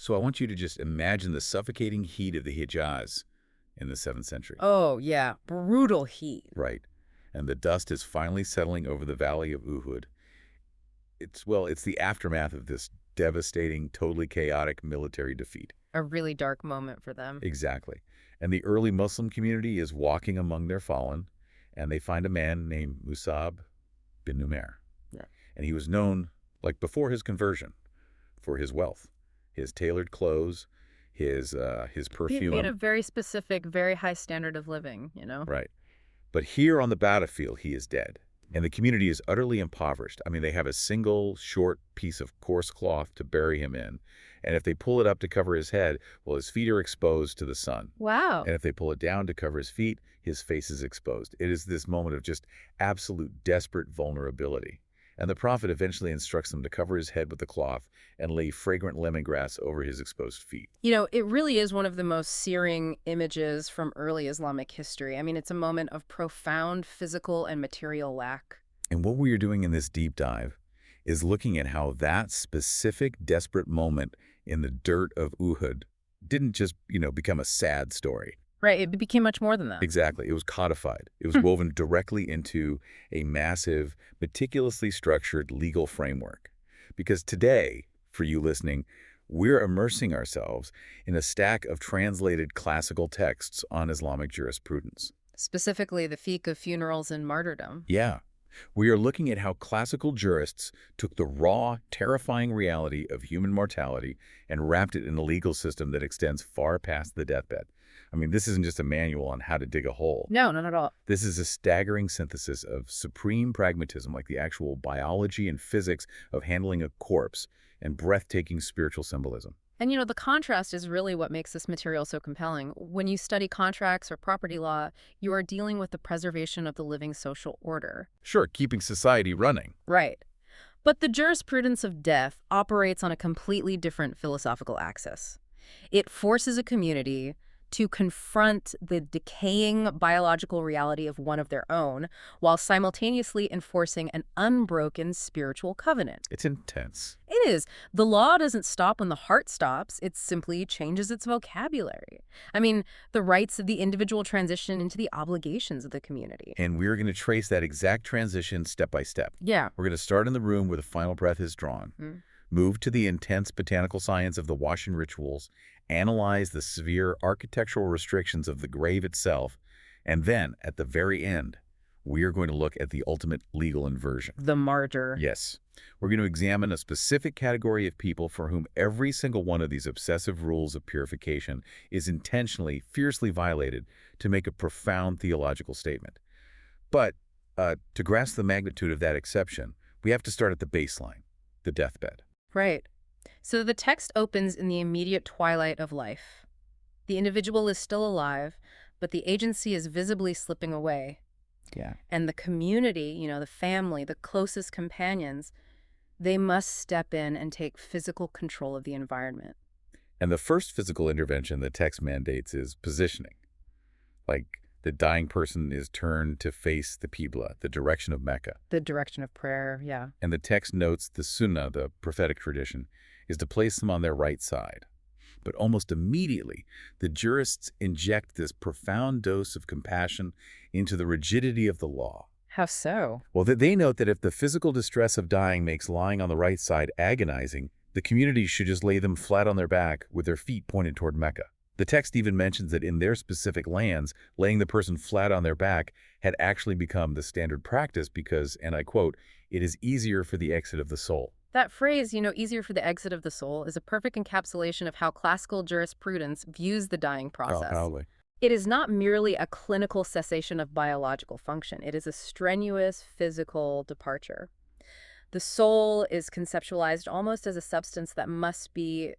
So I want you to just imagine the suffocating heat of the Hijaz in the 7th century. Oh, yeah. Brutal heat. Right. And the dust is finally settling over the valley of Uhud. It's the aftermath of this devastating, totally chaotic military defeat. A really dark moment for them. Exactly. And the early Muslim community is walking among their fallen, and they find a man named Musab bin Numair. Yeah. And he was known, like before his conversion, for his wealth, his tailored clothes, his He perfume. had a very specific, very high standard of living, you know? Right. But here on the battlefield, he is dead. And the community is utterly impoverished. I mean, they have a single short piece of coarse cloth to bury him in. And if they pull it up to cover his head, well, his feet are exposed to the sun. Wow. And if they pull it down to cover his feet, his face is exposed. It is this moment of just absolute desperate vulnerability. And the prophet eventually instructs them to cover his head with the cloth and lay fragrant lemongrass over his exposed feet. You know, it really is one of the most searing images from early Islamic history. I mean, it's a moment of profound physical and material lack. And what we are doing in this deep dive is looking at how that specific desperate moment in the dirt of Uhud didn't just, become a sad story. Right, it became much more than that. Exactly. It was codified. It was woven directly into a massive, meticulously structured legal framework. Because today, for you listening, we're immersing ourselves in a stack of translated classical texts on Islamic jurisprudence. Specifically, the fiqh of funerals and martyrdom. Yeah. We are looking at how classical jurists took the raw, terrifying reality of human mortality and wrapped it in a legal system that extends far past the deathbed. I mean, this isn't just a manual on how to dig a hole. No, not at all. This is a staggering synthesis of supreme pragmatism, like the actual biology and physics of handling a corpse, and breathtaking spiritual symbolism. And you know, the contrast is really what makes this material so compelling. When you study contracts or property law, you are dealing with the preservation of the living social order. Sure, keeping society running. Right. But the jurisprudence of death operates on a completely different philosophical axis. It forces a community to confront the decaying biological reality of one of their own while simultaneously enforcing an unbroken spiritual covenant. It's intense. It is. The law doesn't stop when the heart stops. It simply changes its vocabulary. I mean, the rights of the individual transition into the obligations of the community. And we're going to trace that exact transition step by step. Yeah. We're going to start in the room where the final breath is drawn, move to the intense botanical science of the washing rituals, analyze the severe architectural restrictions of the grave itself, and then, at the very end, we are going to look at the ultimate legal inversion. The martyr. Yes. We're going to examine a specific category of people for whom every single one of these obsessive rules of purification is intentionally, fiercely violated to make a profound theological statement. But to grasp the magnitude of that exception, we have to start at the baseline, the deathbed. Right. So the text opens in the immediate twilight of life. The individual is still alive, but the agency is visibly slipping away. Yeah. And the community, you know, the family, the closest companions, they must step in and take physical control of the environment. And the first physical intervention the text mandates is positioning. Like the dying person is turned to face the Qibla, the direction of Mecca. The direction of prayer, yeah. And the text notes the Sunnah, the prophetic tradition, is to place them on their right side. But almost immediately, the jurists inject this profound dose of compassion into the rigidity of the law. How so? Well, they note that if the physical distress of dying makes lying on the right side agonizing, the community should just lay them flat on their back with their feet pointed toward Mecca. The text even mentions that in their specific lands, laying the person flat on their back had actually become the standard practice because, and I quote, "it is easier for the exit of the soul." That phrase, you know, easier for the exit of the soul, is a perfect encapsulation of how classical jurisprudence views the dying process. Probably. It is not merely a clinical cessation of biological function. It is a strenuous physical departure. The soul is conceptualized almost as a substance that must be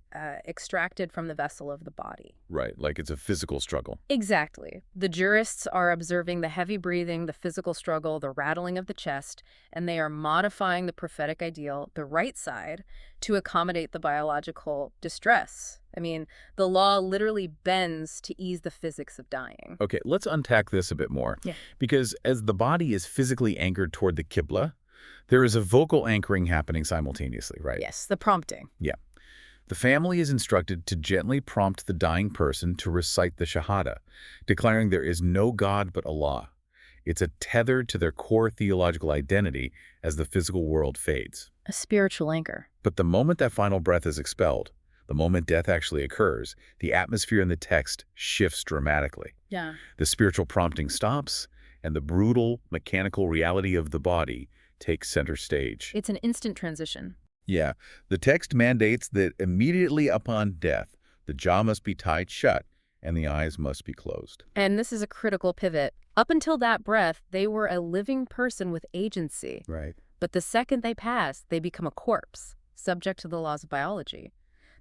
extracted from the vessel of the body. Right, like it's a physical struggle. Exactly. The jurists are observing the heavy breathing, the physical struggle, the rattling of the chest, and they are modifying the prophetic ideal, the right side, to accommodate the biological distress. I mean, the law literally bends to ease the physics of dying. Okay, let's unpack this a bit more. Yeah. Because as the body is physically anchored toward the Qibla, there is a vocal anchoring happening simultaneously, right? Yes, the prompting. Yeah. The family is instructed to gently prompt the dying person to recite the Shahada, declaring there is no God but Allah. It's a tether to their core theological identity as the physical world fades. A spiritual anchor. But the moment that final breath is expelled, the moment death actually occurs, the atmosphere in the text shifts dramatically. Yeah. The spiritual prompting stops, and the brutal, mechanical reality of the body takes center stage. It's an instant transition. Yeah, the text mandates that immediately upon death, the jaw must be tied shut and the eyes must be closed. And this is a critical pivot. Up until that breath, they were a living person with agency. Right. But the second they pass, they become a corpse, subject to the laws of biology.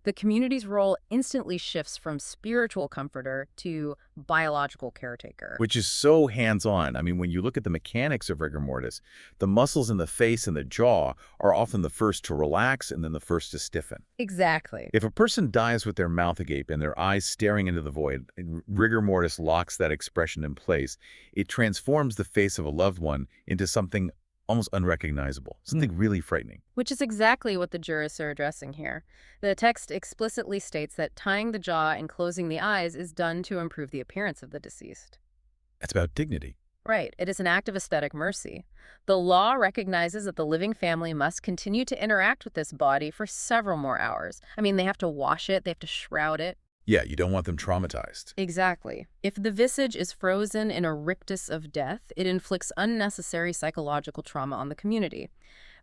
The community's role instantly shifts from spiritual comforter to biological caretaker. Which is so hands-on. I mean, when you look at the mechanics of rigor mortis, the muscles in the face and the jaw are often the first to relax and then the first to stiffen. Exactly. If a person dies with their mouth agape and their eyes staring into the void, rigor mortis locks that expression in place. It transforms the face of a loved one into something almost unrecognizable, something really frightening. Which is exactly what the jurists are addressing here. The text explicitly states that tying the jaw and closing the eyes is done to improve the appearance of the deceased. It's about dignity. Right. It is an act of aesthetic mercy. The law recognizes that the living family must continue to interact with this body for several more hours. I mean, they have to wash it, they have to shroud it. Yeah, you don't want them traumatized. Exactly. If the visage is frozen in a rictus of death, it inflicts unnecessary psychological trauma on the community.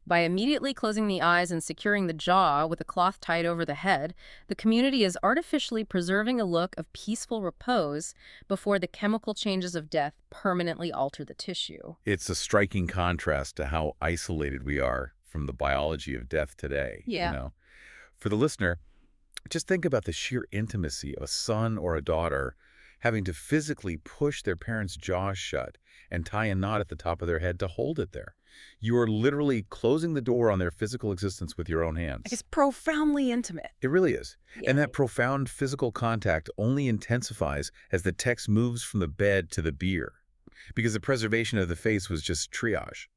By immediately closing the eyes and securing the jaw with a cloth tied over the head, the community is artificially preserving a look of peaceful repose before the chemical changes of death permanently alter the tissue. It's a striking contrast to how isolated we are from the biology of death today. Yeah. You know? For the listener, just think about the sheer intimacy of a son or a daughter having to physically push their parents' jaws shut and tie a knot at the top of their head to hold it there. You are literally closing the door on their physical existence with your own hands. It's profoundly intimate. It really is. Yeah. And that profound physical contact only intensifies as the text moves from the bed to the bier, because the preservation of the face was just triage.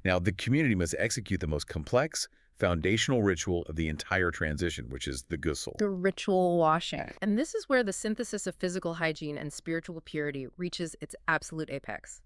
Now, the community must execute the most complex, foundational ritual of the entire transition, which is the ghusl. The ritual washing. And this is where the synthesis of physical hygiene and spiritual purity reaches its absolute apex.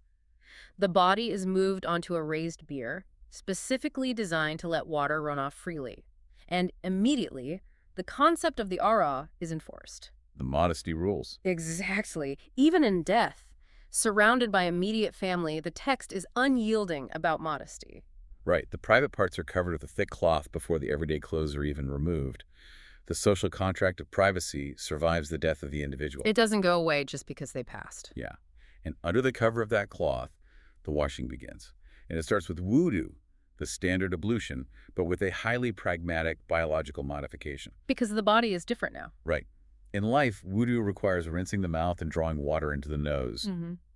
The body is moved onto a raised bier, specifically designed to let water run off freely. And immediately, the concept of the aura is enforced. The modesty rules. Exactly. Even in death, surrounded by immediate family, the text is unyielding about modesty. Right. The private parts are covered with a thick cloth before the everyday clothes are even removed. The social contract of privacy survives the death of the individual. It doesn't go away just because they passed. Yeah. And under the cover of that cloth, the washing begins. And it starts with wudu, the standard ablution, but with a highly pragmatic biological modification. Because the body is different now. Right. In life, wudu requires rinsing the mouth and drawing water into the nose.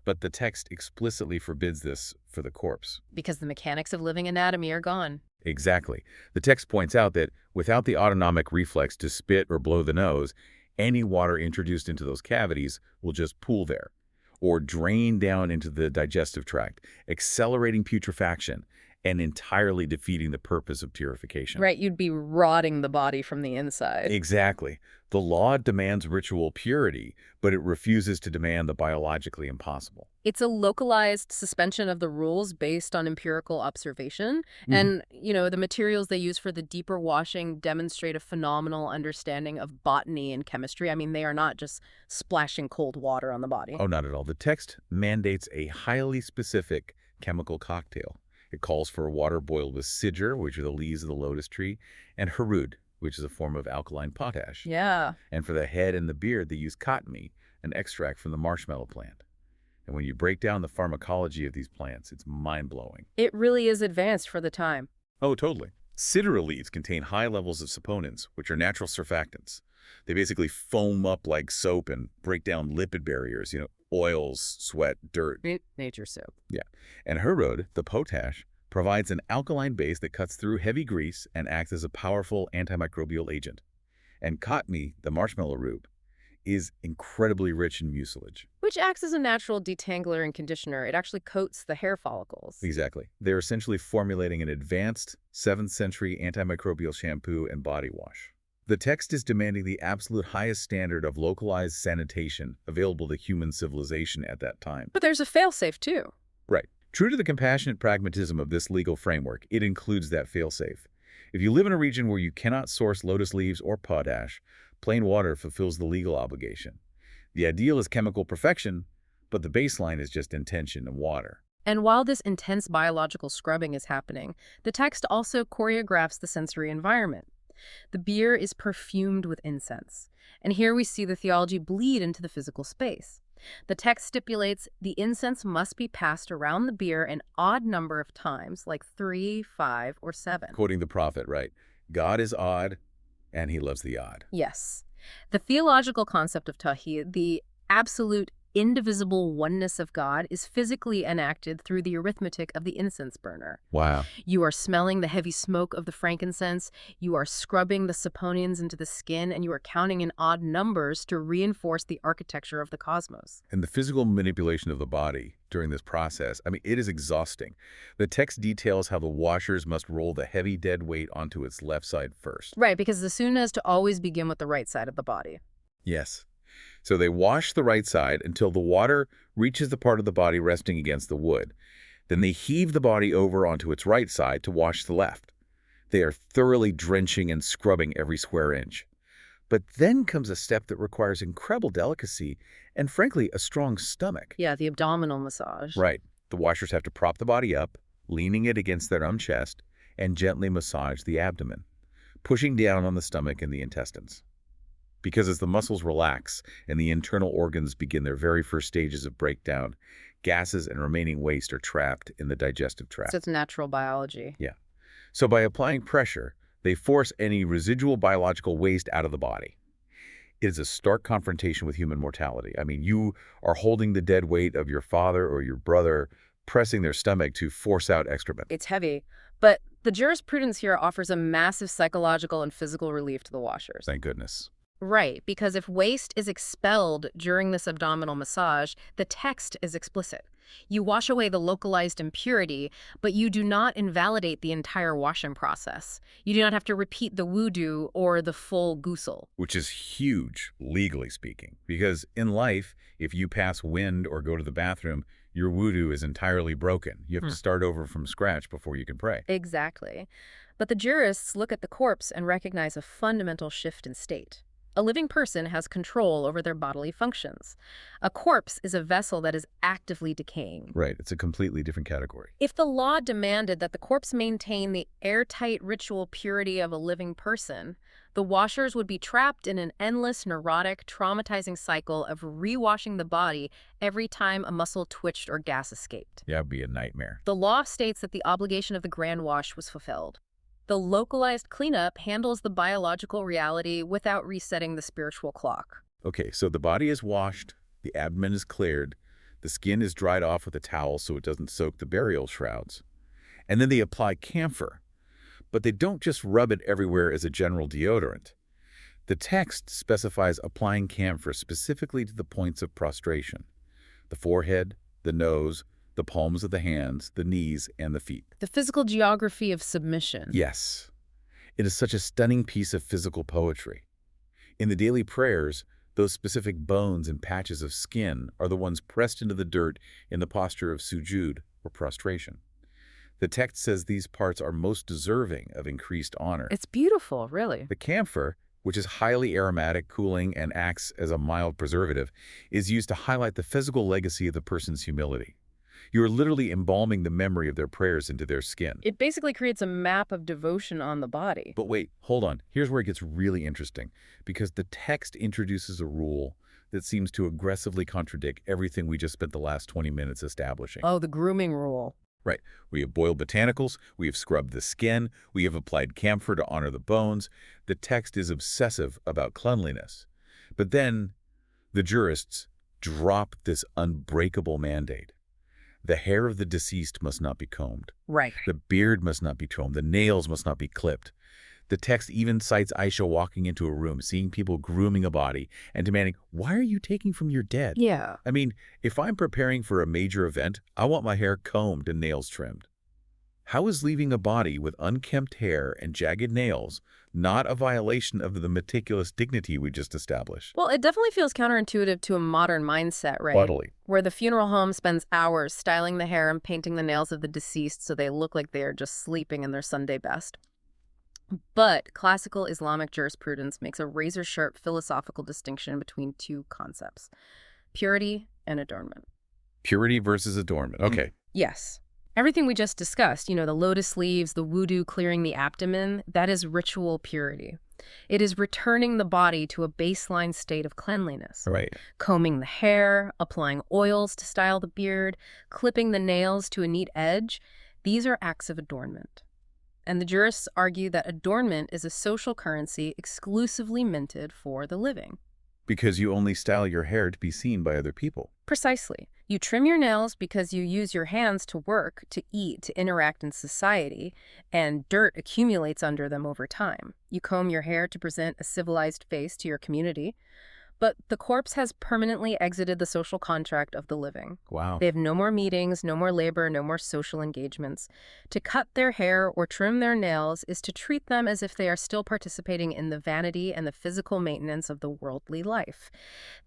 But the text explicitly forbids this for the corpse. Because the mechanics of living anatomy are gone. Exactly. The text points out that without the autonomic reflex to spit or blow the nose, any water introduced into those cavities will just pool there or drain down into the digestive tract, accelerating putrefaction and entirely defeating the purpose of purification. Right, you'd be rotting the body from the inside. Exactly. The law demands ritual purity, but it refuses to demand the biologically impossible. It's a localized suspension of the rules based on empirical observation. And, the materials they use for the deeper washing demonstrate a phenomenal understanding of botany and chemistry. I mean, they are not just splashing cold water on the body. Oh, not at all. The text mandates a highly specific chemical cocktail. It calls for water boiled with sidr, which are the leaves of the lotus tree, and harud, which is a form of alkaline potash. Yeah. And for the head and the beard, they use katmi, an extract from the marshmallow plant. And when you break down the pharmacology of these plants, it's mind-blowing. It really is advanced for the time. Oh, totally. Sidra leaves contain high levels of saponins, which are natural surfactants. They basically foam up like soap and break down lipid barriers, oils, sweat, dirt. Nature soap. Yeah. And harud, the potash, provides an alkaline base that cuts through heavy grease and acts as a powerful antimicrobial agent. And katmi, the marshmallow root, is incredibly rich in mucilage. Which acts as a natural detangler and conditioner. It actually coats the hair follicles. Exactly. They're essentially formulating an advanced 7th century antimicrobial shampoo and body wash. The text is demanding the absolute highest standard of localized sanitation available to human civilization at that time. But there's a failsafe, too. Right. True to the compassionate pragmatism of this legal framework, it includes that failsafe. If you live in a region where you cannot source lotus leaves or potash, plain water fulfills the legal obligation. The ideal is chemical perfection, but the baseline is just intention and water. And while this intense biological scrubbing is happening, the text also choreographs the sensory environment. The beer is perfumed with incense, and here we see the theology bleed into the physical space. The text stipulates the incense must be passed around the beer an odd number of times, like 3, 5, or 7. Quoting the prophet, right? God is odd, and he loves the odd. Yes. The theological concept of Tawhid, the absolute indivisible oneness of God, is physically enacted through the arithmetic of the incense burner. Wow. You are smelling the heavy smoke of the frankincense, you are scrubbing the saponins into the skin, and you are counting in odd numbers to reinforce the architecture of the cosmos. And the physical manipulation of the body during this process, it is exhausting. The text details how the washers must roll the heavy dead weight onto its left side first. Right, because the sunnah is to always begin with the right side of the body. Yes. So they wash the right side until the water reaches the part of the body resting against the wood. Then they heave the body over onto its right side to wash the left. They are thoroughly drenching and scrubbing every square inch. But then comes a step that requires incredible delicacy and, frankly, a strong stomach. Yeah, the abdominal massage. Right. The washers have to prop the body up, leaning it against their own chest, and gently massage the abdomen, pushing down on the stomach and the intestines. Because as the muscles relax and the internal organs begin their very first stages of breakdown, gases and remaining waste are trapped in the digestive tract. So it's natural biology. Yeah. So by applying pressure, they force any residual biological waste out of the body. It is a stark confrontation with human mortality. You are holding the dead weight of your father or your brother, pressing their stomach to force out excrement. It's heavy, but the jurisprudence here offers a massive psychological and physical relief to the washers. Thank goodness. Right, because if waste is expelled during this abdominal massage, the text is explicit. You wash away the localized impurity, but you do not invalidate the entire washing process. You do not have to repeat the wudu or the full ghusl. Which is huge, legally speaking, because in life, if you pass wind or go to the bathroom, your wudu is entirely broken. You have to start over from scratch before you can pray. Exactly. But the jurists look at the corpse and recognize a fundamental shift in state. A living person has control over their bodily functions. A corpse is a vessel that is actively decaying. Right, it's a completely different category. If the law demanded that the corpse maintain the airtight ritual purity of a living person, the washers would be trapped in an endless, neurotic, traumatizing cycle of rewashing the body every time a muscle twitched or gas escaped. Yeah, it'd be a nightmare. The law states that the obligation of the grand wash was fulfilled. The localized cleanup handles the biological reality without resetting the spiritual clock. Okay, so the body is washed, the abdomen is cleared, the skin is dried off with a towel so it doesn't soak the burial shrouds. And then they apply camphor. But they don't just rub it everywhere as a general deodorant. The text specifies applying camphor specifically to the points of prostration: the forehead, the nose, the palms of the hands, the knees, and the feet. The physical geography of submission. Yes. It is such a stunning piece of physical poetry. In the daily prayers, those specific bones and patches of skin are the ones pressed into the dirt in the posture of sujud, or prostration. The text says these parts are most deserving of increased honor. It's beautiful, really. The camphor, which is highly aromatic, cooling, and acts as a mild preservative, is used to highlight the physical legacy of the person's humility. You are literally embalming the memory of their prayers into their skin. It basically creates a map of devotion on the body. But wait, hold on. Here's where it gets really interesting, because the text introduces a rule that seems to aggressively contradict everything we just spent the last 20 minutes establishing. Oh, the grooming rule. Right. We have boiled botanicals, we have scrubbed the skin, we have applied camphor to honor the bones. The text is obsessive about cleanliness. But then the jurists drop this unbreakable mandate. The hair of the deceased must not be combed. Right. The beard must not be trimmed. The nails must not be clipped. The text even cites Aisha walking into a room, seeing people grooming a body, and demanding, "Why are you taking from your dead?" Yeah. If I'm preparing for a major event, I want my hair combed and nails trimmed. How is leaving a body with unkempt hair and jagged nails not a violation of the meticulous dignity we just established? Well, it definitely feels counterintuitive to a modern mindset, right? Totally. Where the funeral home spends hours styling the hair and painting the nails of the deceased so they look like they are just sleeping in their Sunday best. But classical Islamic jurisprudence makes a razor-sharp philosophical distinction between two concepts: purity and adornment. Purity versus adornment. Okay. Yes. Everything we just discussed, the lotus leaves, the wudu clearing the abdomen, that is ritual purity. It is returning the body to a baseline state of cleanliness. Right. Combing the hair, applying oils to style the beard, clipping the nails to a neat edge, these are acts of adornment. And the jurists argue that adornment is a social currency exclusively minted for the living. Because you only style your hair to be seen by other people. Precisely. You trim your nails because you use your hands to work, to eat, to interact in society, and dirt accumulates under them over time. You comb your hair to present a civilized face to your community. But the corpse has permanently exited the social contract of the living. Wow. They have no more meetings, no more labor, no more social engagements. To cut their hair or trim their nails is to treat them as if they are still participating in the vanity and the physical maintenance of the worldly life.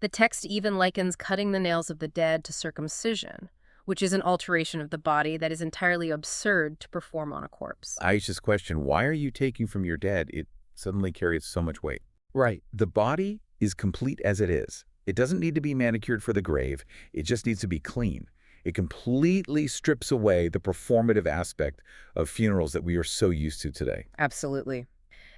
The text even likens cutting the nails of the dead to circumcision, which is an alteration of the body that is entirely absurd to perform on a corpse. Aisha's question, why are you taking from your dead? It suddenly carries so much weight. Right. The body is complete as it is. It doesn't need to be manicured for the grave. It just needs to be clean. It completely strips away the performative aspect of funerals that we are so used to today. Absolutely.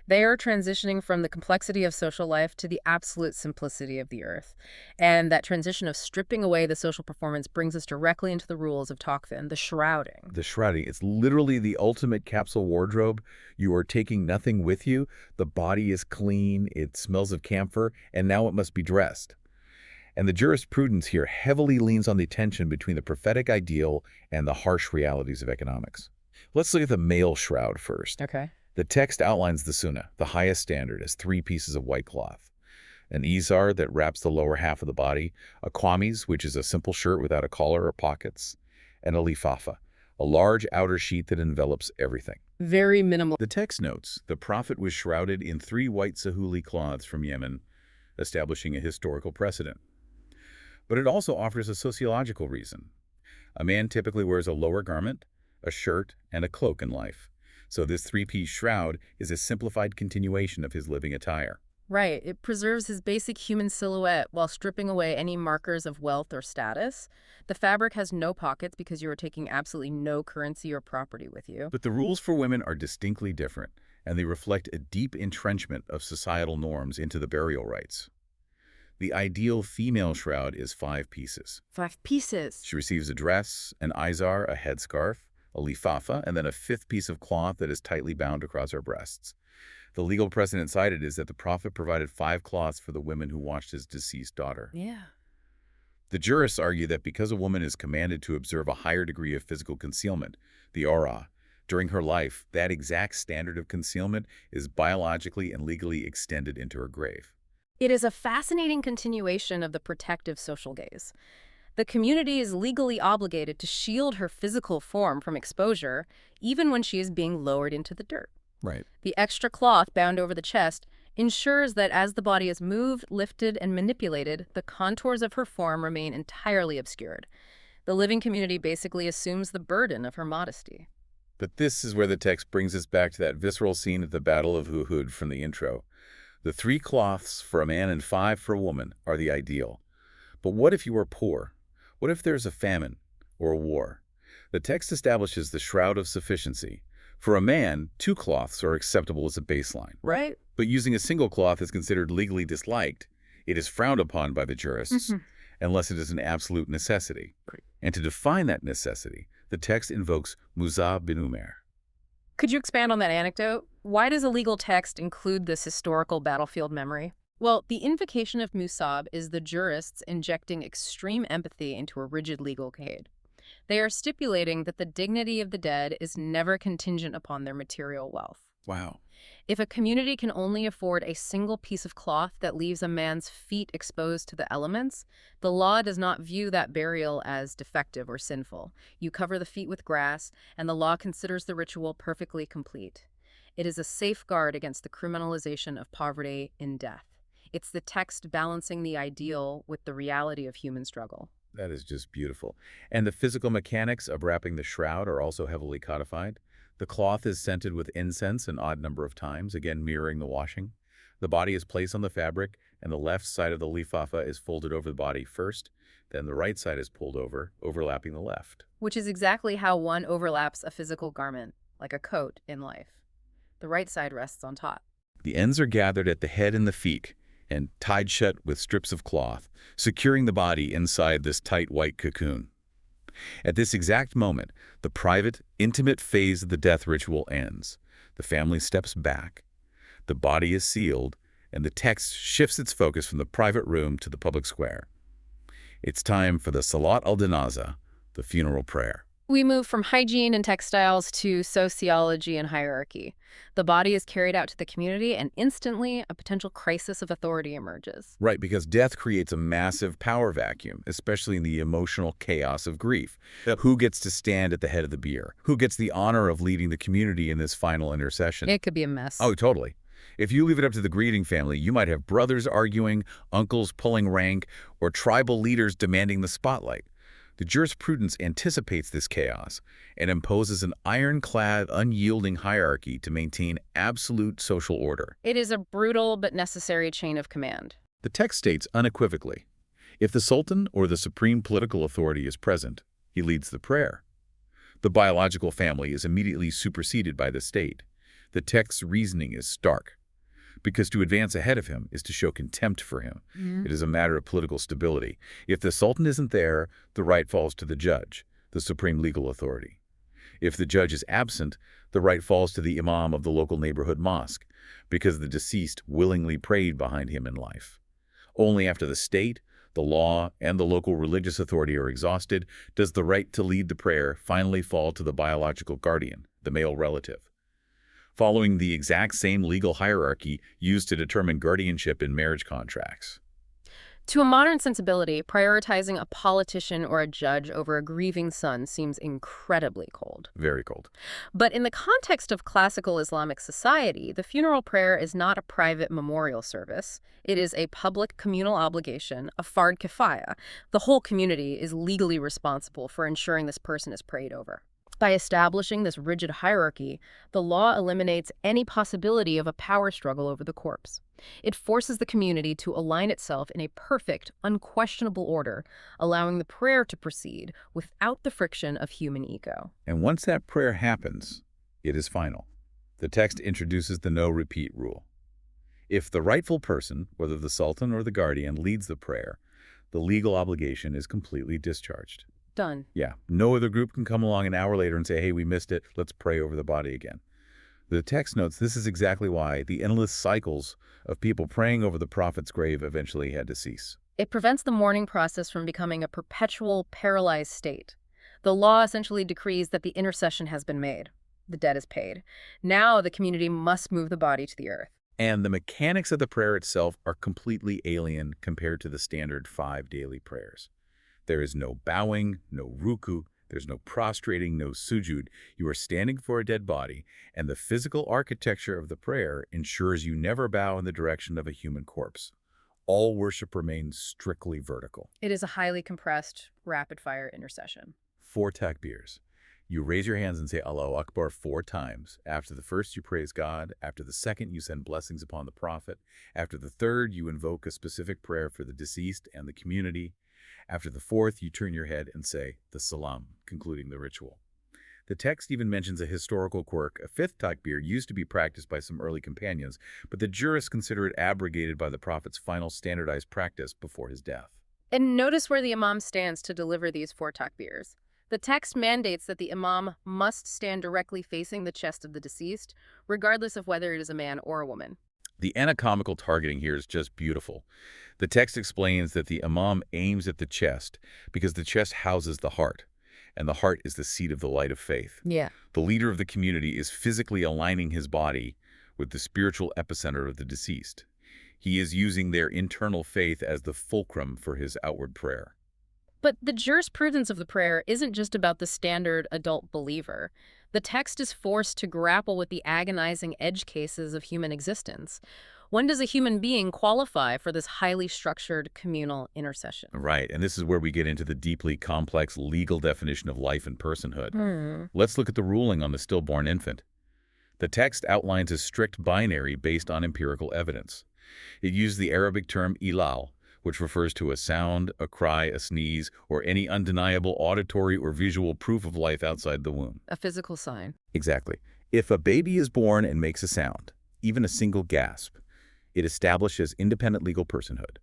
They are transitioning from the complexity of social life to the absolute simplicity of the earth. And that transition of stripping away the social performance brings us directly into the rules of Tocqueville, the shrouding. The shrouding, it's literally the ultimate capsule wardrobe. You are taking nothing with you. The body is clean, it smells of camphor, and now it must be dressed. And the jurisprudence here heavily leans on the tension between the prophetic ideal and the harsh realities of economics. Let's look at the male shroud first. Okay. The text outlines the sunnah, the highest standard, as 3 pieces of white cloth. An izar that wraps the lower half of the body, a qamis, which is a simple shirt without a collar or pockets, and a lifafa, a large outer sheet that envelops everything. Very minimal. The text notes, the prophet was shrouded in 3 white sahuli cloths from Yemen, establishing a historical precedent. But it also offers a sociological reason. A man typically wears a lower garment, a shirt, and a cloak in life. So this 3-piece shroud is a simplified continuation of his living attire. Right. It preserves his basic human silhouette while stripping away any markers of wealth or status. The fabric has no pockets because you are taking absolutely no currency or property with you. But the rules for women are distinctly different, and they reflect a deep entrenchment of societal norms into the burial rites. The ideal female shroud is 5 pieces. 5 pieces. She receives a dress, an izar, a headscarf, a lifafa, and then a 5th piece of cloth that is tightly bound across her breasts. The legal precedent cited is that the prophet provided 5 cloths for the women who watched his deceased daughter. Yeah. The jurists argue that because a woman is commanded to observe a higher degree of physical concealment, the aura, during her life, that exact standard of concealment is biologically and legally extended into her grave. It is a fascinating continuation of the protective social gaze. The community is legally obligated to shield her physical form from exposure, even when she is being lowered into the dirt. Right. The extra cloth bound over the chest ensures that as the body is moved, lifted, and manipulated, the contours of her form remain entirely obscured. The living community basically assumes the burden of her modesty. But this is where the text brings us back to that visceral scene at the Battle of Uhud from the intro. The 3 cloths for a man and 5 for a woman are the ideal. But what if you are poor? What if there's a famine or a war? The text establishes the shroud of sufficiency. For a man, 2 cloths are acceptable as a baseline. Right? But using a single cloth is considered legally disliked. It is frowned upon by the jurists, unless it is an absolute necessity. Right. And to define that necessity, the text invokes Musab bin Umair. Could you expand on that anecdote? Why does a legal text include this historical battlefield memory? Well, the invocation of Musab is the jurists injecting extreme empathy into a rigid legal code. They are stipulating that the dignity of the dead is never contingent upon their material wealth. Wow. If a community can only afford a single piece of cloth that leaves a man's feet exposed to the elements, the law does not view that burial as defective or sinful. You cover the feet with grass, and the law considers the ritual perfectly complete. It is a safeguard against the criminalization of poverty in death. It's the text balancing the ideal with the reality of human struggle. That is just beautiful. And the physical mechanics of wrapping the shroud are also heavily codified. The cloth is scented with incense an odd number of times, again mirroring the washing. The body is placed on the fabric, and the left side of the lifafa is folded over the body first, then the right side is pulled over, overlapping the left. Which is exactly how one overlaps a physical garment, like a coat in life. The right side rests on top. The ends are gathered at the head and the feet, and tied shut with strips of cloth, securing the body inside this tight white cocoon. At this exact moment, the private, intimate phase of the death ritual ends. The family steps back, the body is sealed, and the text shifts its focus from the private room to the public square. It's time for the Salat al-Janaza, the funeral prayer. We move from hygiene and textiles to sociology and hierarchy. The body is carried out to the community, and instantly, a potential crisis of authority emerges. Right, because death creates a massive power vacuum, especially in the emotional chaos of grief. Yep. Who gets to stand at the head of the bier? Who gets the honor of leading the community in this final intercession? It could be a mess. Oh, totally. If you leave it up to the grieving family, you might have brothers arguing, uncles pulling rank, or tribal leaders demanding the spotlight. The jurisprudence anticipates this chaos and imposes an ironclad, unyielding hierarchy to maintain absolute social order. It is a brutal but necessary chain of command. The text states unequivocally, if the Sultan or the supreme political authority is present, he leads the prayer. The biological family is immediately superseded by the state. The text's reasoning is stark, because to advance ahead of him is to show contempt for him. It is a matter of political stability. If the Sultan isn't there, the right falls to the judge, the supreme legal authority. If the judge is absent, the right falls to the imam of the local neighborhood mosque, because the deceased willingly prayed behind him in life. Only after the state, the law, and the local religious authority are exhausted does the right to lead the prayer finally fall to the biological guardian, the male relative. Following the exact same legal hierarchy used to determine guardianship in marriage contracts. To a modern sensibility, prioritizing a politician or a judge over a grieving son seems incredibly cold. Very cold. But in the context of classical Islamic society, the funeral prayer is not a private memorial service. It is a public communal obligation, a fard kifaya. The whole community is legally responsible for ensuring this person is prayed over. By establishing this rigid hierarchy, the law eliminates any possibility of a power struggle over the corpse. It forces the community to align itself in a perfect, unquestionable order, allowing the prayer to proceed without the friction of human ego. And once that prayer happens, it is final. The text introduces the no-repeat rule. If the rightful person, whether the Sultan or the guardian, leads the prayer, the legal obligation is completely discharged. Done. Yeah, no other group can come along an hour later and say, hey, we missed it, let's pray over the body again. The text notes this is exactly why the endless cycles of people praying over the prophet's grave eventually had to cease. It prevents the mourning process from becoming a perpetual, paralyzed state. The law essentially decrees that the intercession has been made. The debt is paid. Now the community must move the body to the earth. And the mechanics of the prayer itself are completely alien compared to the standard 5 daily prayers. There is no bowing, no ruku, there's no prostrating, no sujud. You are standing for a dead body, and the physical architecture of the prayer ensures you never bow in the direction of a human corpse. All worship remains strictly vertical. It is a highly compressed, rapid-fire intercession. 4 takbirs. You raise your hands and say Allahu Akbar 4 times. After the first, you praise God. After the second, you send blessings upon the prophet. After the third, you invoke a specific prayer for the deceased and the community. After the fourth, you turn your head and say the salam, concluding the ritual. The text even mentions a historical quirk. A 5th takbir used to be practiced by some early companions, but the jurists consider it abrogated by the prophet's final standardized practice before his death. And notice where the imam stands to deliver these 4 takbirs. The text mandates that the imam must stand directly facing the chest of the deceased, regardless of whether it is a man or a woman. The anatomical targeting here is just beautiful. The text explains that the imam aims at the chest because the chest houses the heart, and the heart is the seat of the light of faith. Yeah. The leader of the community is physically aligning his body with the spiritual epicenter of the deceased. He is using their internal faith as the fulcrum for his outward prayer. But the jurisprudence of the prayer isn't just about the standard adult believer. The text is forced to grapple with the agonizing edge cases of human existence. When does a human being qualify for this highly structured communal intercession? Right, and this is where we get into the deeply complex legal definition of life and personhood. Let's look at the ruling on the stillborn infant. The text outlines a strict binary based on empirical evidence. It used the Arabic term ilal, which refers to a sound, a cry, a sneeze, or any undeniable auditory or visual proof of life outside the womb. A physical sign. Exactly. If a baby is born and makes a sound, even a single gasp, it establishes independent legal personhood.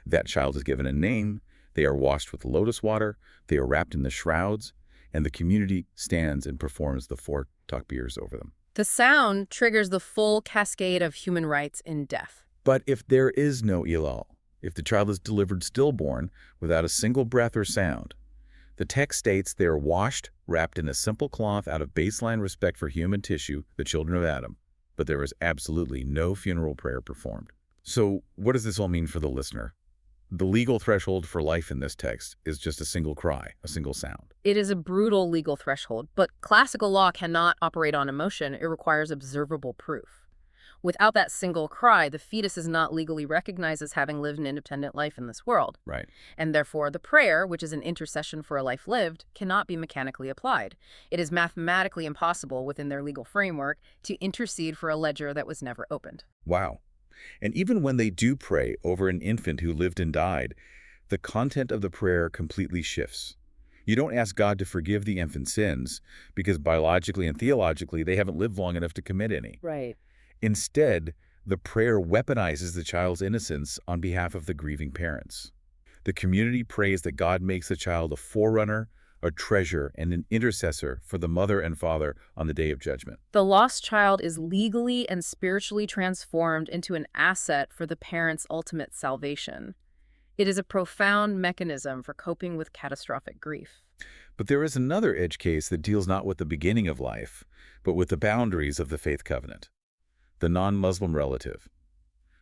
That child is given a name, they are washed with lotus water, they are wrapped in the shrouds, and the community stands and performs the 4 takbirs over them. The sound triggers the full cascade of human rights in death. But if there is no ilal, if the child is delivered stillborn without a single breath or sound, the text states they are washed, wrapped in a simple cloth out of baseline respect for human tissue, the children of Adam. But there is absolutely no funeral prayer performed. So what does this all mean for the listener? The legal threshold for life in this text is just a single cry, a single sound. It is a brutal legal threshold, but classical law cannot operate on emotion. It requires observable proof. Without that single cry, the fetus is not legally recognized as having lived an independent life in this world. Right. And therefore, the prayer, which is an intercession for a life lived, cannot be mechanically applied. It is mathematically impossible within their legal framework to intercede for a ledger that was never opened. Wow. And even when they do pray over an infant who lived and died, the content of the prayer completely shifts. You don't ask God to forgive the infant's sins because biologically and theologically they haven't lived long enough to commit any. Right. Instead, the prayer weaponizes the child's innocence on behalf of the grieving parents. The community prays that God makes the child a forerunner, a treasure, and an intercessor for the mother and father on the day of judgment. The lost child is legally and spiritually transformed into an asset for the parent's ultimate salvation. It is a profound mechanism for coping with catastrophic grief. But there is another edge case that deals not with the beginning of life, but with the boundaries of the faith covenant. The non-Muslim relative.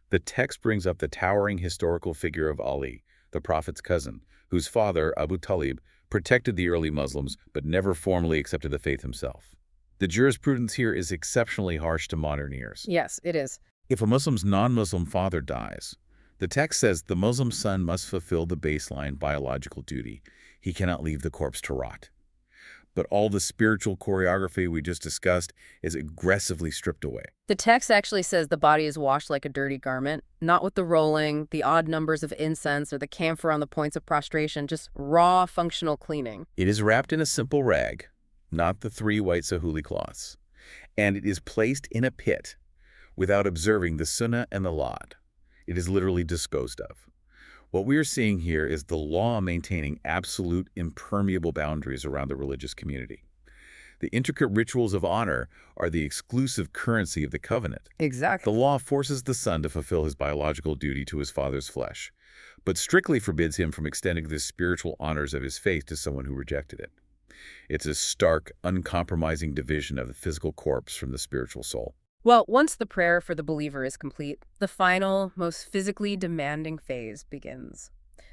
The text brings up the towering historical figure of Ali, the Prophet's cousin, whose father, Abu Talib, protected the early Muslims but never formally accepted the faith himself. The jurisprudence here is exceptionally harsh to modern ears. Yes, it is. If a Muslim's non-Muslim father dies, the text says the Muslim son must fulfill the baseline biological duty. He cannot leave the corpse to rot. But all the spiritual choreography we just discussed is aggressively stripped away. The text actually says the body is washed like a dirty garment, not with the rolling, the odd numbers of incense, or the camphor on the points of prostration, just raw functional cleaning. It is wrapped in a simple rag, not the 3 white sahuli cloths, and it is placed in a pit without observing the sunnah and the lad. It is literally disposed of. What we are seeing here is the law maintaining absolute, impermeable boundaries around the religious community. The intricate rituals of honor are the exclusive currency of the covenant. Exactly. The law forces the son to fulfill his biological duty to his father's flesh, but strictly forbids him from extending the spiritual honors of his faith to someone who rejected it. It's a stark, uncompromising division of the physical corpse from the spiritual soul. Well, once the prayer for the believer is complete, the final, most physically demanding phase begins.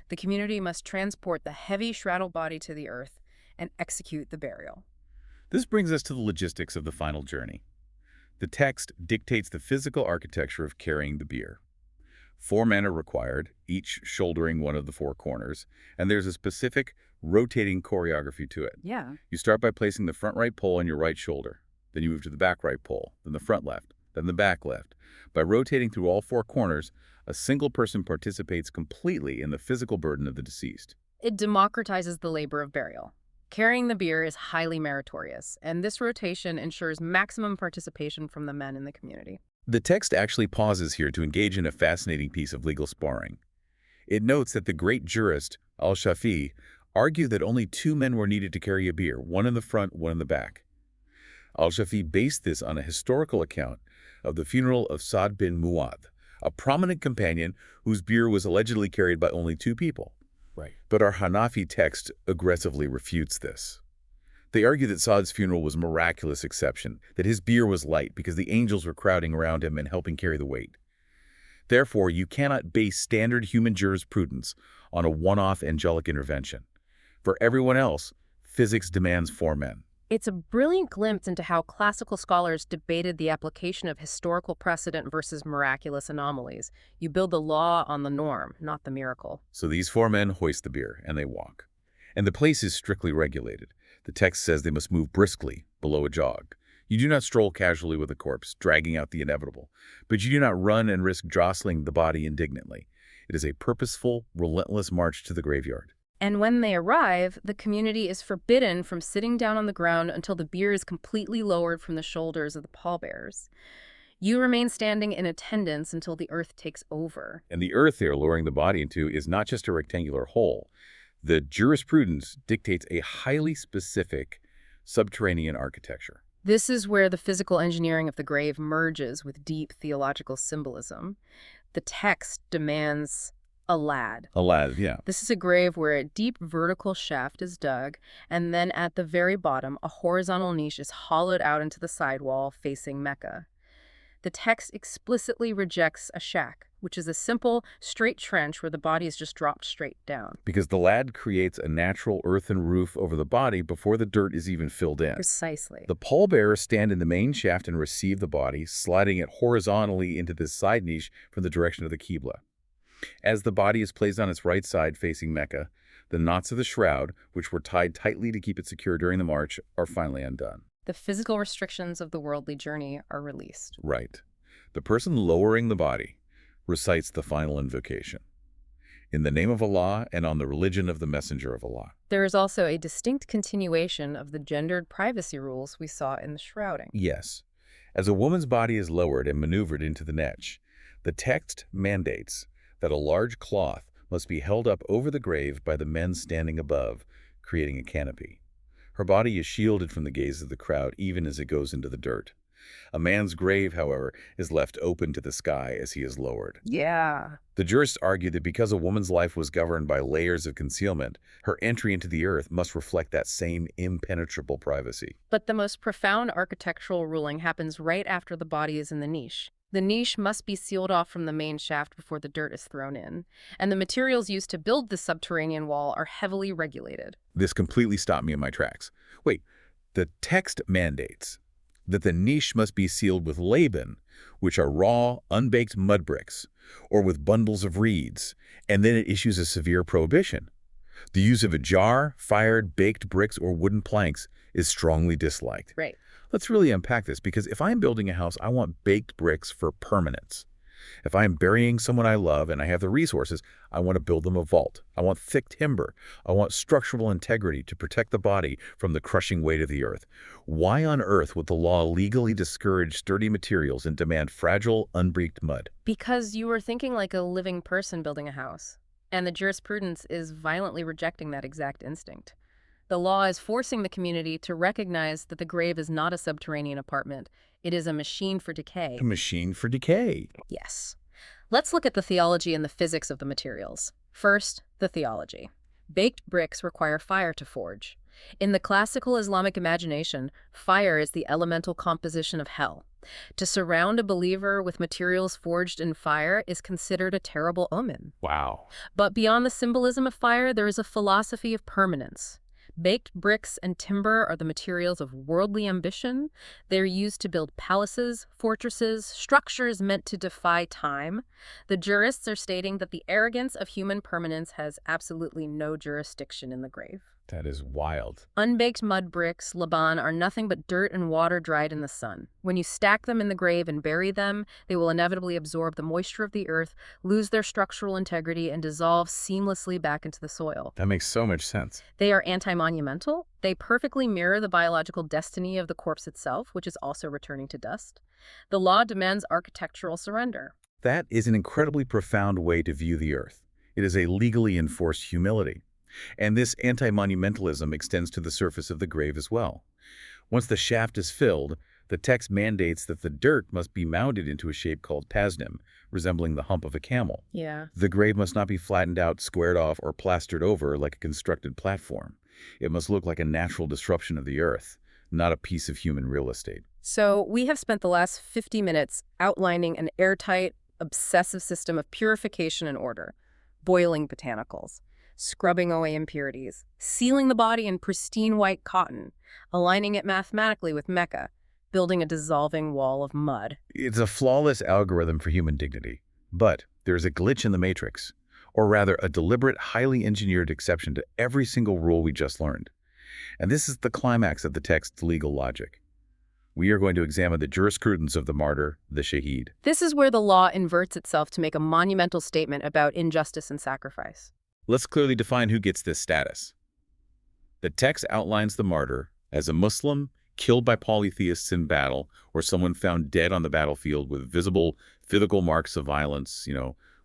The community must transport the heavy shrouded body to the earth and execute the burial. This brings us to the logistics of the final journey. The text dictates the physical architecture of carrying the bier. 4 men are required, each shouldering one of the 4 corners, and there's a specific rotating choreography to it. Yeah. You start by placing the front right pole on your right shoulder. Then you move to the back right pole, then the front left, then the back left. By rotating through all 4 corners, a single person participates completely in the physical burden of the deceased. It democratizes the labor of burial. Carrying the bier is highly meritorious, and this rotation ensures maximum participation from the men in the community. The text actually pauses here to engage in a fascinating piece of legal sparring. It notes that the great jurist, Al-Shafi'i, argued that only 2 men were needed to carry a bier, one in the front, one in the back. Al-Shafi'i based this on a historical account of the funeral of Sa'd bin Mu'adh, a prominent companion whose bier was allegedly carried by only 2 people. Right. But our Hanafi text aggressively refutes this. They argue that Saad's funeral was a miraculous exception, that his bier was light because the angels were crowding around him and helping carry the weight. Therefore, you cannot base standard human jurisprudence on a one-off angelic intervention. For everyone else, physics demands four men. It's a brilliant glimpse into how classical scholars debated the application of historical precedent versus miraculous anomalies. You build the law on the norm, not the miracle. So these four men hoist the bier, and they walk. And the place is strictly regulated. The text says they must move briskly, below a jog. You do not stroll casually with a corpse, dragging out the inevitable. But you do not run and risk jostling the body indignantly. It is a purposeful, relentless march to the graveyard. And when they arrive, the community is forbidden from sitting down on the ground until the bier is completely lowered from the shoulders of the pallbearers. You remain standing in attendance until the earth takes over. And the earth they are lowering the body into is not just a rectangular hole. The jurisprudence dictates a highly specific subterranean architecture. This is where the physical engineering of the grave merges with deep theological symbolism. The text demands a lad. A lad, yeah. This is a grave where a deep vertical shaft is dug, and then at the very bottom, a horizontal niche is hollowed out into the sidewall facing Mecca. The text explicitly rejects a shack, which is a simple, straight trench where the body is just dropped straight down. Because the lad creates a natural earthen roof over the body before the dirt is even filled in. Precisely. The pallbearers stand in the main shaft and receive the body, sliding it horizontally into this side niche from the direction of the Qibla. As the body is placed on its right side facing Mecca, the knots of the shroud, which were tied tightly to keep it secure during the march, are finally undone. The physical restrictions of the worldly journey are released. Right. The person lowering the body recites the final invocation. In the name of Allah and on the religion of the Messenger of Allah. There is also a distinct continuation of the gendered privacy rules we saw in the shrouding. Yes. As a woman's body is lowered and maneuvered into the niche, the text mandates that a large cloth must be held up over the grave by the men standing above, creating a canopy. Her body is shielded from the gaze of the crowd even as it goes into the dirt. A man's grave, however, is left open to the sky as he is lowered. Yeah. The jurists argue that because a woman's life was governed by layers of concealment, her entry into the earth must reflect that same impenetrable privacy. But the most profound architectural ruling happens right after the body is in the niche. The niche must be sealed off from the main shaft before the dirt is thrown in, and the materials used to build the subterranean wall are heavily regulated. This completely stopped me in my tracks. Wait, the text mandates that the niche must be sealed with laban, which are raw, unbaked mud bricks, or with bundles of reeds, and then it issues a severe prohibition. The use of a jar, fired, baked bricks, or wooden planks is strongly disliked. Right. Let's really unpack this, because if I'm building a house, I want baked bricks for permanence. If I'm burying someone I love and I have the resources, I want to build them a vault. I want thick timber. I want structural integrity to protect the body from the crushing weight of the earth. Why on earth would the law legally discourage sturdy materials and demand fragile, unbreaked mud? Because you were thinking like a living person building a house, and the jurisprudence is violently rejecting that exact instinct. The law is forcing the community to recognize that the grave is not a subterranean apartment. It is a machine for decay. A machine for decay. Yes. Let's look at the theology and the physics of the materials. First, the theology. Baked bricks require fire to forge. In the classical Islamic imagination, fire is the elemental composition of hell. To surround a believer with materials forged in fire is considered a terrible omen. Wow. But beyond the symbolism of fire, there is a philosophy of permanence. Baked bricks and timber are the materials of worldly ambition. They're used to build palaces, fortresses, structures meant to defy time. The jurists are stating that the arrogance of human permanence has absolutely no jurisdiction in the grave. That is wild. Unbaked mud bricks, Laban, are nothing but dirt and water dried in the sun. When you stack them in the grave and bury them, they will inevitably absorb the moisture of the earth, lose their structural integrity, and dissolve seamlessly back into the soil. That makes so much sense. They are anti-monumental. They perfectly mirror the biological destiny of the corpse itself, which is also returning to dust. The law demands architectural surrender. That is an incredibly profound way to view the earth. It is a legally enforced humility. And this anti-monumentalism extends to the surface of the grave as well. Once the shaft is filled, the text mandates that the dirt must be mounted into a shape called tasnim, resembling the hump of a camel. Yeah. The grave must not be flattened out, squared off, or plastered over like a constructed platform. It must look like a natural disruption of the earth, not a piece of human real estate. So we have spent the last 50 minutes outlining an airtight, obsessive system of purification and order, boiling botanicals, scrubbing away impurities, sealing the body in pristine white cotton, aligning it mathematically with Mecca, building a dissolving wall of mud. It's a flawless algorithm for human dignity. But there's a glitch in the matrix, or rather a deliberate, highly engineered exception to every single rule we just learned. And this is the climax of the text's legal logic. We are going to examine the jurisprudence of the martyr, the shaheed. This is where the law inverts itself to make a monumental statement about injustice and sacrifice. Let's clearly define who gets this status. The text outlines the martyr as a Muslim killed by polytheists in battle, or someone found dead on the battlefield with visible physical marks of violence,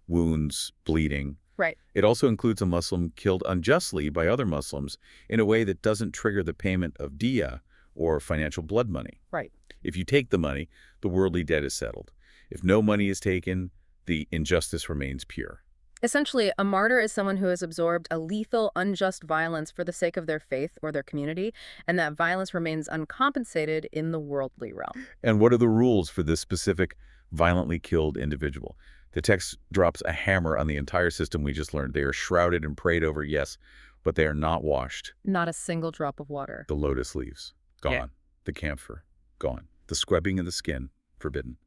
wounds, bleeding. Right. It also includes a Muslim killed unjustly by other Muslims in a way that doesn't trigger the payment of diya, or financial blood money. Right. If you take the money, the worldly debt is settled. If no money is taken, the injustice remains pure. Essentially, a martyr is someone who has absorbed a lethal, unjust violence for the sake of their faith or their community, and that violence remains uncompensated in the worldly realm. And what are the rules for this specific violently killed individual? The text drops a hammer on the entire system we just learned. They are shrouded and prayed over, yes, but they are not washed. Not a single drop of water. The lotus leaves, gone. Yeah. The camphor, gone. The scrubbing of the skin, forbidden.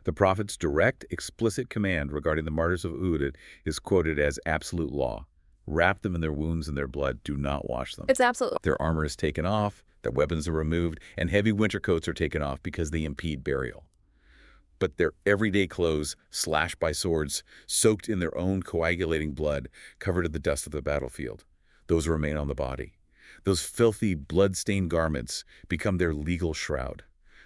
The prophet's direct, explicit command regarding the martyrs of Uhud is quoted as absolute law. Wrap them in their wounds and their blood. Do not wash them. It's absolute. Their armor is taken off, their weapons are removed, and heavy winter coats are taken off because they impede burial. But their everyday clothes, slashed by swords, soaked in their own coagulating blood, covered in the dust of the battlefield, those remain on the body. Those filthy, blood-stained garments become their legal shroud.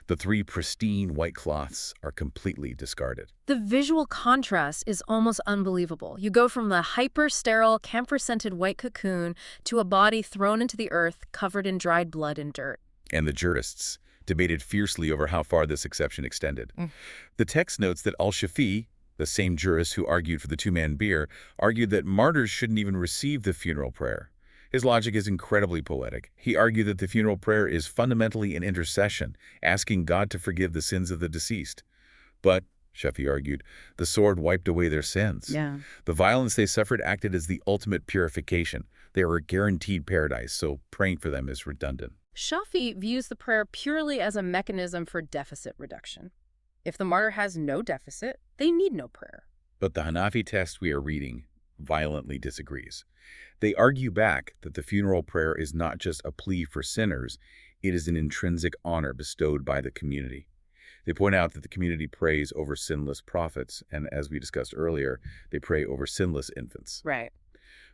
The 3 pristine white cloths are completely discarded. The visual contrast is almost unbelievable. You go from the hyper-sterile, camphor-scented white cocoon to a body thrown into the earth, covered in dried blood and dirt. And the jurists debated fiercely over how far this exception extended. The text notes that al-Shafi, the same jurist who argued for the 2-man bier, argued that martyrs shouldn't even receive the funeral prayer. His logic is incredibly poetic. He argued that the funeral prayer is fundamentally an intercession, asking God to forgive the sins of the deceased. But, Shafi argued, the sword wiped away their sins. Yeah. The violence they suffered acted as the ultimate purification. They were guaranteed paradise, so praying for them is redundant. Shafi views the prayer purely as a mechanism for deficit reduction. If the martyr has no deficit, they need no prayer. But the Hanafi text we are reading violently disagrees. They argue back that the funeral prayer is not just a plea for sinners, it is an intrinsic honor bestowed by the community. They point out that the community prays over sinless prophets, and as we discussed earlier, they pray over sinless infants. Right.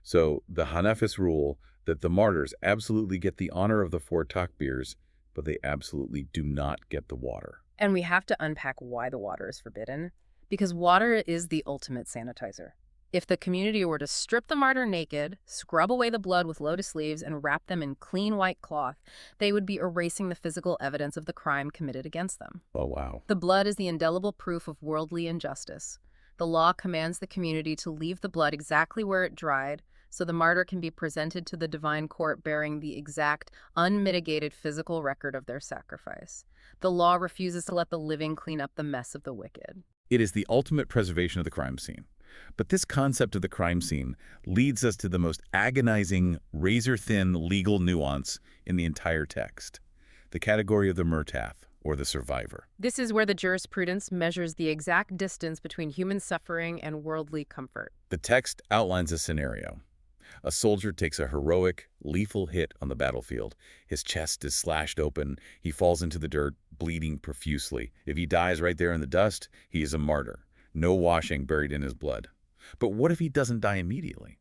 So the Hanafis rule that the martyrs absolutely get the honor of the 4 takbirs, but they absolutely do not get the water. And we have to unpack why the water is forbidden, because water is the ultimate sanitizer. If the community were to strip the martyr naked, scrub away the blood with lotus leaves, and wrap them in clean white cloth, they would be erasing the physical evidence of the crime committed against them. Oh, wow. The blood is the indelible proof of worldly injustice. The law commands the community to leave the blood exactly where it dried, so the martyr can be presented to the divine court bearing the exact, unmitigated physical record of their sacrifice. The law refuses to let the living clean up the mess of the wicked. It is the ultimate preservation of the crime scene. But this concept of the crime scene leads us to the most agonizing, razor-thin legal nuance in the entire text, the category of the murtath, or the survivor. This is where the jurisprudence measures the exact distance between human suffering and worldly comfort. The text outlines a scenario. A soldier takes a heroic, lethal hit on the battlefield. His chest is slashed open. He falls into the dirt, bleeding profusely. If he dies right there in the dust, he is a martyr. No washing buried in his blood. But what if he doesn't die immediately?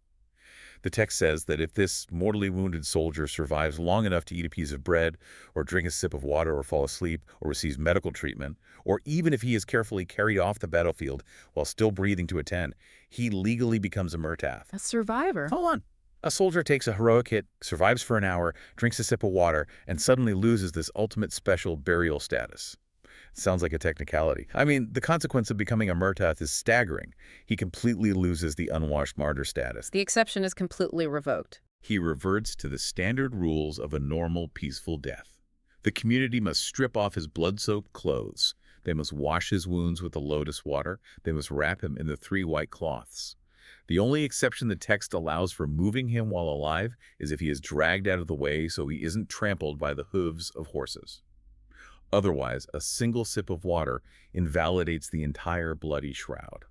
The text says that if this mortally wounded soldier survives long enough to eat a piece of bread, or drink a sip of water, or fall asleep, or receives medical treatment, or even if he is carefully carried off the battlefield while still breathing to attend, he legally becomes a murtath. A survivor? Hold on. A soldier takes a heroic hit, survives for an hour, drinks a sip of water, and suddenly loses this ultimate special burial status. Sounds like a technicality. I mean, the consequence of becoming a murtath is staggering. He completely loses the unwashed martyr status. The exception is completely revoked. He reverts to the standard rules of a normal, peaceful death. The community must strip off his blood-soaked clothes. They must wash his wounds with the lotus water. They must wrap him in the 3 white cloths. The only exception the text allows for moving him while alive is if he is dragged out of the way so he isn't trampled by the hooves of horses. Otherwise, a single sip of water invalidates the entire bloody shroud.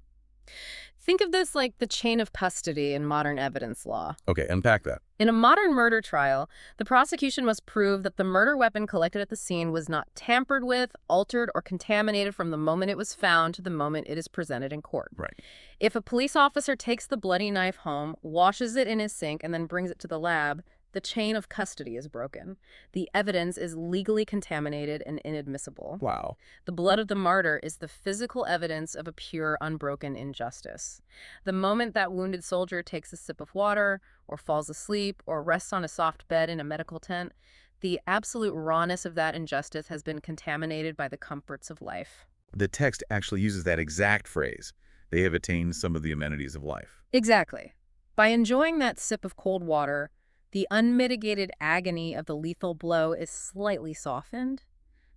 Think of this like the chain of custody in modern evidence law. Okay, unpack that. In a modern murder trial, the prosecution must prove that the murder weapon collected at the scene was not tampered with, altered, or contaminated from the moment it was found to the moment it is presented in court. Right. If a police officer takes the bloody knife home, washes it in his sink, and then brings it to the lab, the chain of custody is broken. The evidence is legally contaminated and inadmissible. Wow. The blood of the martyr is the physical evidence of a pure, unbroken injustice. The moment that wounded soldier takes a sip of water, or falls asleep, or rests on a soft bed in a medical tent, the absolute rawness of that injustice has been contaminated by the comforts of life. The text actually uses that exact phrase. They have attained some of the amenities of life. Exactly. By enjoying that sip of cold water, the unmitigated agony of the lethal blow is slightly softened.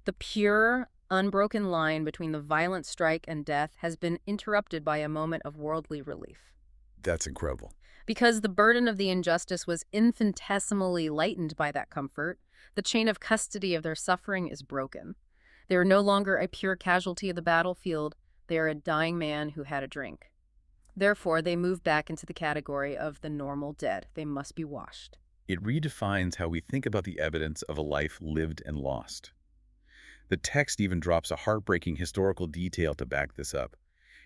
The pure, unbroken line between the violent strike and death has been interrupted by a moment of worldly relief. That's incredible. Because the burden of the injustice was infinitesimally lightened by that comfort, the chain of custody of their suffering is broken. They are no longer a pure casualty of the battlefield. They are a dying man who had a drink. Therefore, they move back into the category of the normal dead. They must be washed. It redefines how we think about the evidence of a life lived and lost. The text even drops a heartbreaking historical detail to back this up.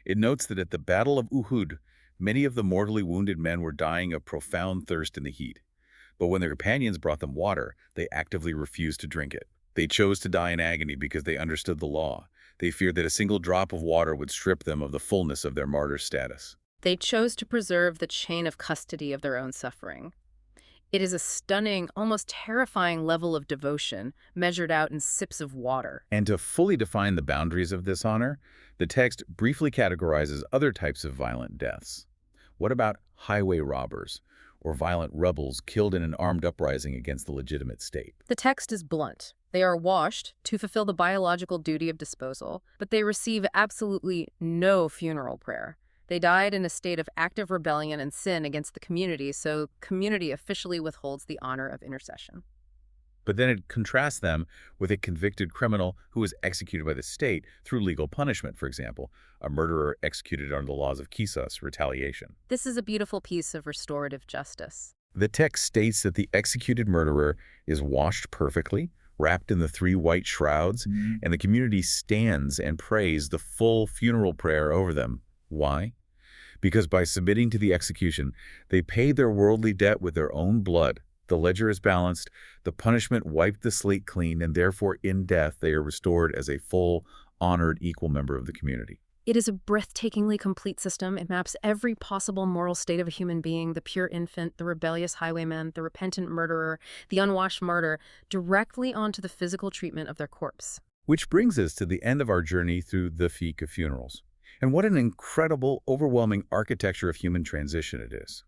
It notes that at the Battle of Uhud, many of the mortally wounded men were dying of profound thirst in the heat. But when their companions brought them water, they actively refused to drink it. They chose to die in agony because they understood the law. They feared that a single drop of water would strip them of the fullness of their martyr status. They chose to preserve the chain of custody of their own suffering. It is a stunning, almost terrifying level of devotion measured out in sips of water. And to fully define the boundaries of this honor, the text briefly categorizes other types of violent deaths. What about highway robbers or violent rebels killed in an armed uprising against the legitimate state? The text is blunt. They are washed to fulfill the biological duty of disposal, but they receive absolutely no funeral prayer. They died in a state of active rebellion and sin against the community, so community officially withholds the honor of intercession. But then it contrasts them with a convicted criminal who was executed by the state through legal punishment, for example, a murderer executed under the laws of qisas, retaliation. This is a beautiful piece of restorative justice. The text states that the executed murderer is washed perfectly, wrapped in the 3 white shrouds, and the community stands and prays the full funeral prayer over them. Why? Because by submitting to the execution, they paid their worldly debt with their own blood. The ledger is balanced, the punishment wiped the slate clean, and therefore in death they are restored as a full, honored, equal member of the community. It is a breathtakingly complete system. It maps every possible moral state of a human being, the pure infant, the rebellious highwayman, the repentant murderer, the unwashed martyr, directly onto the physical treatment of their corpse. Which brings us to the end of our journey through the Fiqh of Funerals. And what an incredible, overwhelming architecture of human transition it is.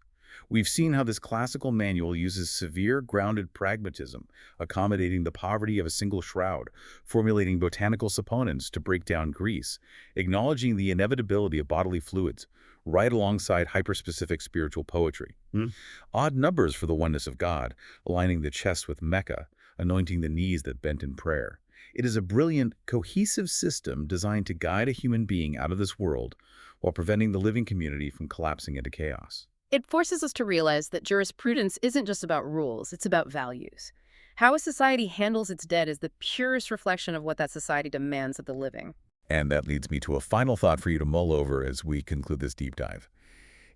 We've seen how this classical manual uses severe, grounded pragmatism, accommodating the poverty of a single shroud, formulating botanical supponents to break down grease, acknowledging the inevitability of bodily fluids, right alongside hyperspecific spiritual poetry. Odd numbers for the oneness of God, aligning the chest with Mecca, anointing the knees that bent in prayer. It is a brilliant, cohesive system designed to guide a human being out of this world while preventing the living community from collapsing into chaos. It forces us to realize that jurisprudence isn't just about rules, it's about values. How a society handles its dead is the purest reflection of what that society demands of the living. And that leads me to a final thought for you to mull over as we conclude this deep dive.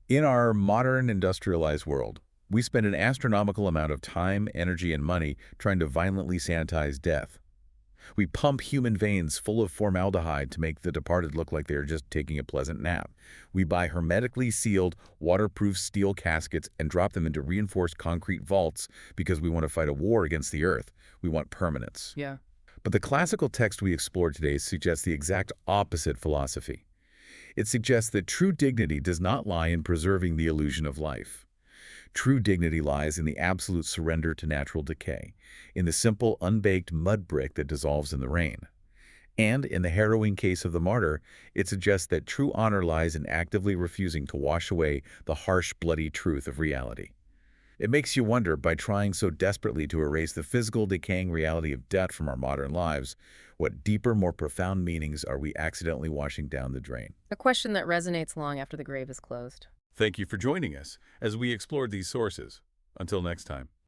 In our modern industrialized world, we spend an astronomical amount of time, energy, and money trying to violently sanitize death. We pump human veins full of formaldehyde to make the departed look like they are just taking a pleasant nap. We buy hermetically sealed, waterproof steel caskets and drop them into reinforced concrete vaults because we want to fight a war against the earth. We want permanence. Yeah. But the classical text we explored today suggests the exact opposite philosophy. It suggests that true dignity does not lie in preserving the illusion of life. True dignity lies in the absolute surrender to natural decay, in the simple, unbaked mud brick that dissolves in the rain. And in the harrowing case of the martyr, it suggests that true honor lies in actively refusing to wash away the harsh, bloody truth of reality. It makes you wonder, by trying so desperately to erase the physical, decaying reality of death from our modern lives, what deeper, more profound meanings are we accidentally washing down the drain? A question that resonates long after the grave is closed. Thank you for joining us as we explored these sources. Until next time.